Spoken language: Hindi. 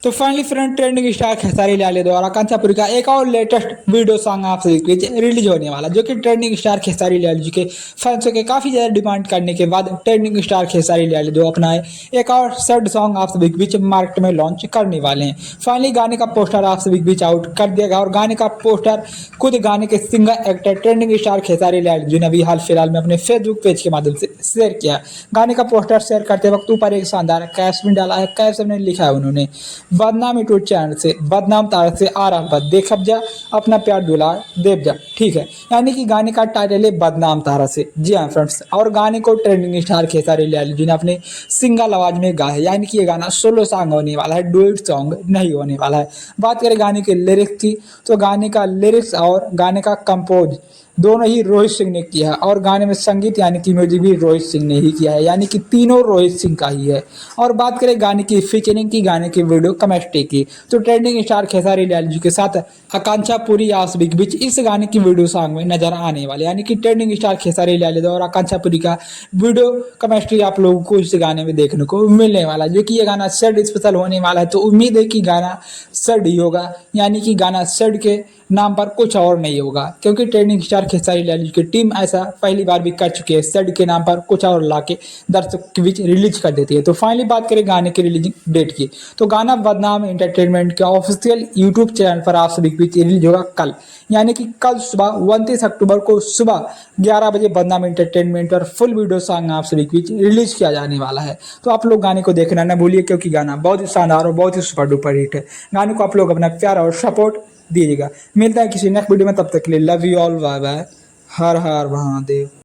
तो finally friend trending star Khesari Lal द्वारा कांचापुरी का एक और लेटेस्ट वीडियो सॉन्ग आप सभी के बीच रिलीज होने वाला, जो कि ट्रेंडिंग स्टार खेसारी लाल जी के फैंसों के काफी ज्यादा डिमांड करने के बाद ट्रेंडिंग स्टार खेसारी लाल जो अपना एक और सैड सॉन्ग आप सभी के बीच मार्केट में लॉन्च करने वाले हैं। फाइनली गाने का पोस्टर आप सभी के बीच आउट कर दिया गया और गाने का पोस्टर खुद गाने के singer actor trending star Khesari Lal ji ने अभी हाल फिलहाल में अपने फेसबुक पेज के माध्यम से शेयर किया। गाने का पोस्टर शेयर करते वक्त ऊपर एक शानदार कैप्शन डाला है। कैप्शन में लिखा है उन्होंने, बदनाम यूट्यूब चैनल से बदनाम तारा से आ रहा बद देखब जा अपना प्यार दुलार देव जा। ठीक है, यानी कि गाने का टाइटल है बदनाम तारा से। जी हाँ फ्रेंड्स, और गाने को ट्रेंडिंग स्टार खेसारी लाल जी ने अपने सिंगल आवाज में गाया है, यानी कि ये गाना सोलो सॉन्ग होने वाला है, डुएट सॉन्ग नहीं होने वाला है। बात करें गाने के लिरिक्स की, तो गाने का लिरिक्स और गाने का कंपोज दोनों ही रोहित सिंह ने किया है और गाने में संगीत यानी कि म्यूजिक भी रोहित सिंह ने ही किया है, यानी कि तीनों रोहित सिंह का ही है। और बात करें गाने की फीचरिंग की, गाने की वीडियो केमिस्ट्री की, तो ट्रेंडिंग स्टार खेसारी लाल जी के साथ आकांक्षा पुरी आप सभी के बीच इस गाने की वीडियो सॉन्ग में नजर आने वाले, यानी कि ट्रेंडिंग स्टार खेसारी लाल और आकांक्षा पुरी का वीडियो केमिस्ट्री आप लोगों को इस गाने में देखने को मिलने वाला है। जो कि ये गाना सैड स्पेशल होने वाला है, तो उम्मीद है कि गाना सैड ही होगा, यानी कि गाना सैड के नाम पर कुछ और नहीं होगा, क्योंकि ट्रेंडिंग स्टार खेसारी लाल जी की टीम ऐसा पहली बार भी कर चुकी है, सैड के नाम पर कुछ और लाके दर्शक के बीच रिलीज कर देती है। तो फाइनली बात करें गाने की रिलीजिंग डेट की, तो गाना बदनाम एंटरटेनमेंट के ऑफिशियल यूट्यूब चैनल पर आप सभी के बीच रिलीज होगा कल, यानी कि कल सुबह 29 अक्टूबर को सुबह 11 बजे बदनाम एंटरटेनमेंट पर फुल वीडियो सॉन्ग आप सभी के बीच रिलीज किया जाने वाला है। तो आप लोग गाने को देखना ना भूलिए, क्योंकि गाना बहुत ही शानदार और बहुत ही सुपर डुपर हिट है। गाने को आप लोग अपना प्यार और सपोर्ट दीजिएगा। मिलता है किसी नेक्स्ट वीडियो में, तब तक के लिए love you all, bye bye, Har Har Mahadev.